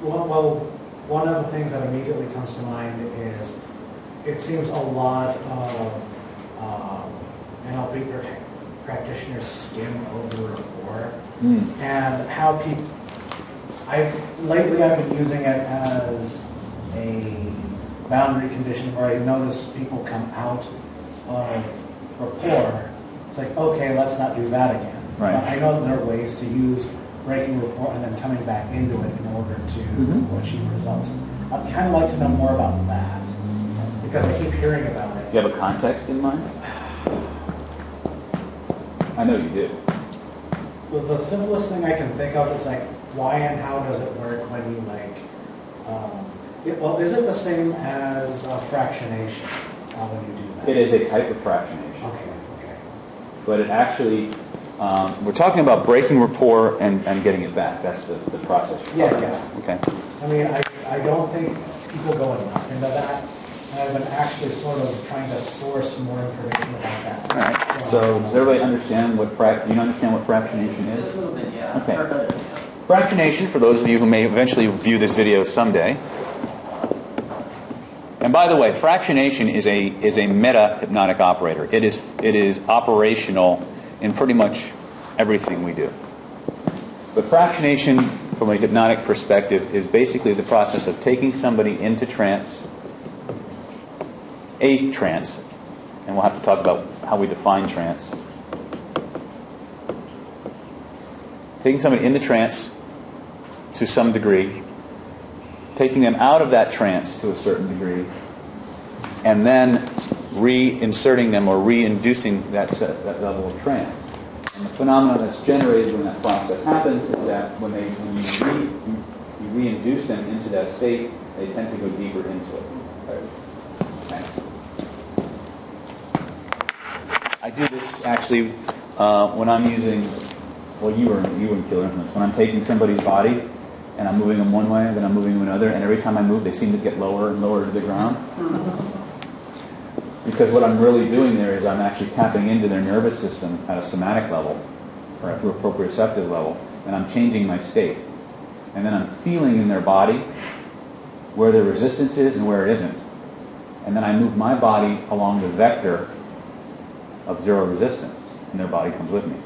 Well, one of the things that immediately comes to mind is it seems a lot of NLP practitioners skim over rapport, and how people. Lately I've been using it as a boundary condition where I notice people come out of rapport. It's like, okay, let's not do that again. Right. But I know there are ways to use breaking rapport and then coming back into it in order to achieve results. I'd kind of like to know more about that, because I keep hearing about it. Do you have a context in mind? I know you do. Well, the simplest thing I can think of is like, why and how does it work when you like, well, is it the same as fractionation when you do that? It is a type of fractionation. Okay. But it actually, we're talking about breaking rapport and getting it back. That's the process. Yeah. Okay. I mean, I don't think people go enough into that. And I've been actually sort of trying to source more information about that. All right. So does everybody understand what do you understand what fractionation is? Just a little bit, yeah. Okay. Fractionation, for those of you who may eventually view this video someday. And by the way, fractionation is a meta-hypnotic operator. It is operational in pretty much everything we do. But fractionation, from a hypnotic perspective, is basically the process of taking somebody into trance, a trance, and we'll have to talk about how we define trance. Taking somebody into trance to some degree, taking them out of that trance to a certain degree, and then reinserting them or reinducing that level of trance. And the phenomenon that's generated when that process happens is that when you reinduce them into that state, they tend to go deeper into it. Okay. I do this actually when I'm using, well, you were in Killer Influence, when I'm taking somebody's body and I'm moving them one way, then I'm moving them another, and every time I move, they seem to get lower and lower to the ground. Because what I'm really doing there is I'm actually tapping into their nervous system at a somatic level, or at a proprioceptive level, and I'm changing my state. And then I'm feeling in their body where the resistance is and where it isn't. And then I move my body along the vector of zero resistance, and their body comes with me,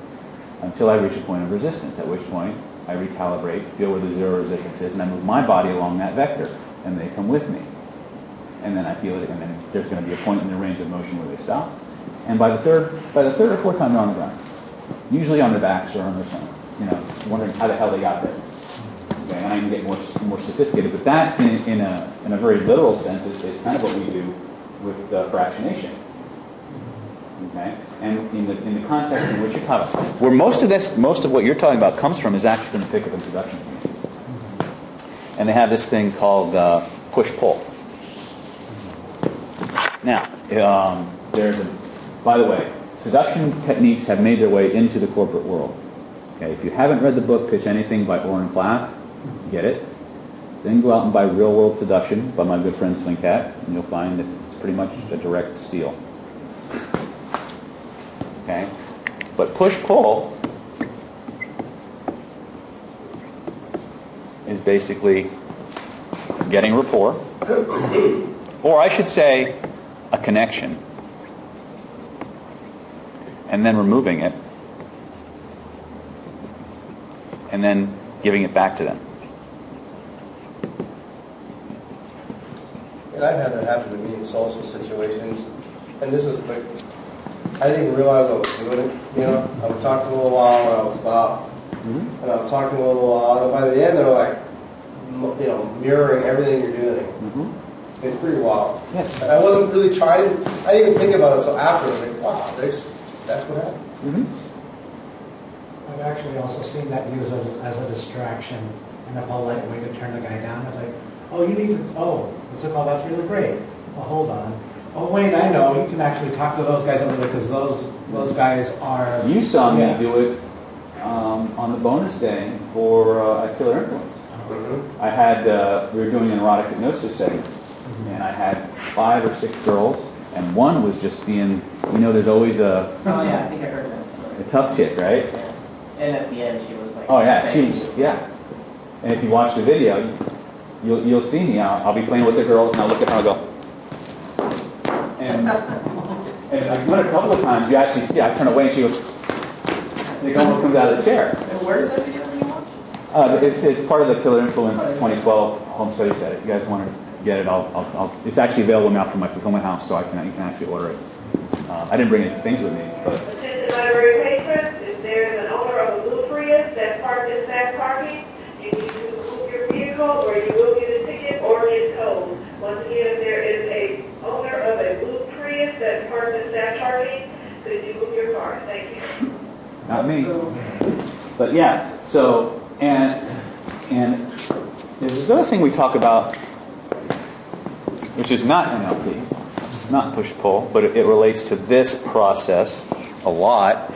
until I reach a point of resistance, at which point I recalibrate, feel where the zero resistance is, and I move my body along that vector, and they come with me. And then I feel it, and then there's going to be a point in the range of motion where they stop. And by the third or fourth time, they're on the ground. Usually on their backs or on their stomach, wondering how the hell they got there. Okay, and I can get more sophisticated. But that, in a very literal sense, is kind of what we do with fractionation. Okay, and in the context in which you're talking about, where most of what you're talking about comes from is actually from the pickup and seduction community. And they have this thing called push-pull. Now, by the way, seduction techniques have made their way into the corporate world. Okay, if you haven't read the book Pitch Anything by Oren Klaff, get it. Then go out and buy Real World Seduction by my good friend Slinkat, and you'll find that it's pretty much a direct steal. Okay, but push-pull is basically getting rapport, or I should say, a connection, and then removing it, and then giving it back to them. And I've had that happen to me in social situations, and this is quick. I didn't even realize I was doing it. I would talk to them a little while, and I would stop, and I would talk to them a little while, and by the end, they're like, mirroring everything you're doing. It's pretty wild. Yes. And I wasn't really trying. I didn't even think about it until after. I was like, wow, that's what happened. I've actually also seen that used as a distraction and a polite way to turn the guy down. It's like, oh, you need to, what's it called? That's really great. Well, hold on. Oh, wait, I know. You can actually talk to those guys over there because those guys are... You saw me do it on the bonus day for Killer Influence. I had, we were doing an erotic hypnosis setting, and I had 5 or 6 girls, and one was just being, there's always Oh yeah, I think I heard that story. a tough chick, right? Yeah. And at the end she was like... Oh yeah, and if you watch the video, you'll see me. I'll be playing with the girls, and I'll look at her and I'll go. And I've done it a couple of times. You actually see, I turn away, and she goes. And it almost comes out of the chair. And where is that video you watch? It's part of the Killer Influence 2012 home study set. If you guys want to get it, it's actually available now from my fulfillment house, so you can actually order it. I didn't bring any things with me, but. Attention library patrons, if there is an owner of a blue Prius that's parked in staff parking, you need to move your vehicle or you will get a ticket or get towed. Once again, if there is a owner of a blue Prius that's parked in staff parking, could you move your car? Thank you. Not me. But yeah, so, and there's this other thing we talk about, which is not NLP, not push-pull, but it relates to this process a lot.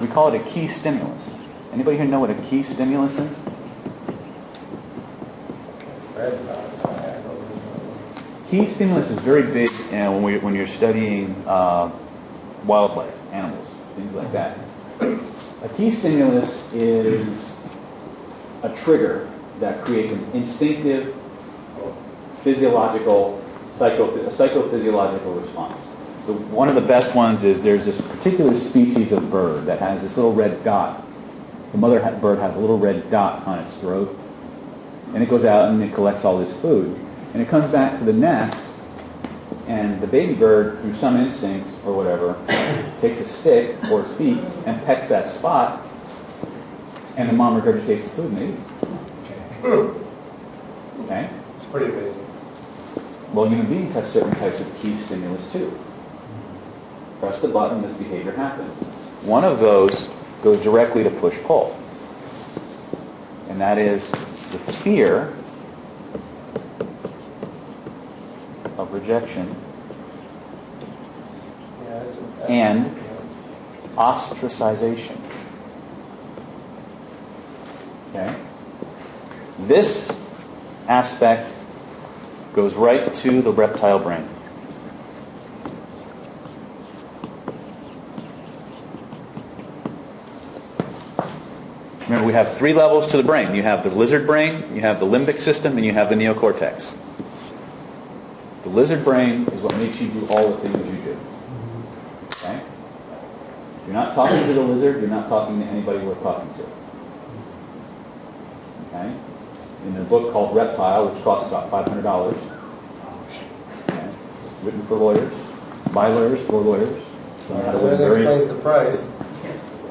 We call it a key stimulus. Anybody here know what a key stimulus is? Key stimulus is very big when you're studying wildlife, animals, things like that. A key stimulus is a trigger that creates an instinctive, physiological, psychophysiological response. So one of the best ones is there's this particular species of bird that has this little red dot. The mother bird has a little red dot on its throat, and it goes out and it collects all this food. And it comes back to the nest, and the baby bird, through some instinct or whatever, takes a stick or its beak and pecks that spot, and the mom regurgitates the food and they eat it. Okay? It's pretty amazing. Well, human beings have certain types of key stimulus too. Press the button, this behavior happens. One of those goes directly to push-pull. And that is the fear of rejection and ostracization. Okay? This aspect goes right to the reptile brain. Remember, we have 3 levels to the brain. You have the lizard brain, you have the limbic system, and you have the neocortex. The lizard brain is what makes you do all the things you do. Okay? If you're not talking to the lizard, you're not talking to anybody worth talking to. Okay? In a book called Reptile, which costs about $500, okay, written for lawyers, by lawyers, for lawyers. So That explains the price.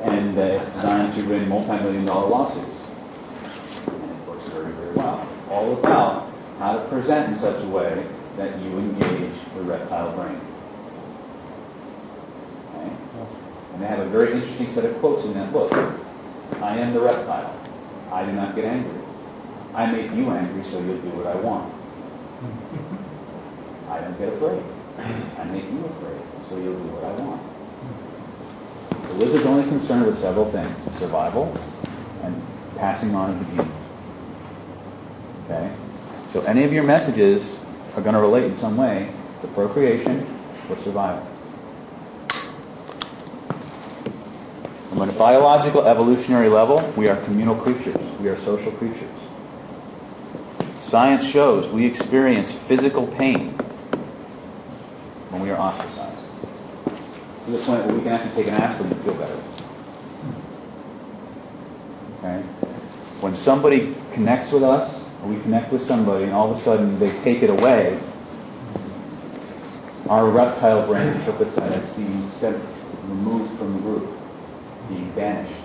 And it's designed to win multi-million-dollar lawsuits. And it works very, very well. It's all about how to present in such a way that you engage the reptile brain. Okay? And they have a very interesting set of quotes in that book. I am the reptile. I do not get angry. I make you angry so you'll do what I want. I don't get afraid. I make you afraid so you'll do what I want. The lizard's only concerned with several things: survival and passing on of the gene. Okay? So any of your messages are going to relate in some way to procreation or survival. From a biological evolutionary level, we are communal creatures. We are social creatures. Science shows we experience physical pain when we are ostracized. To the point where we can actually take an aspirin and feel better. Okay? When somebody connects with us, or we connect with somebody, and all of a sudden they take it away, our reptile brain interprets that as being removed from the group, being banished.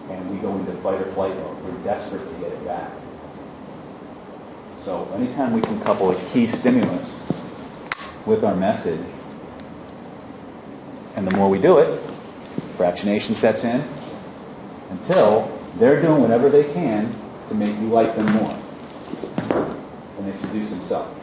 And we go into fight or flight mode. We're desperate to get it back. So anytime we can couple a key stimulus with our message, and the more we do it, fractionation sets in until they're doing whatever they can to make you like them more. And they seduce themselves.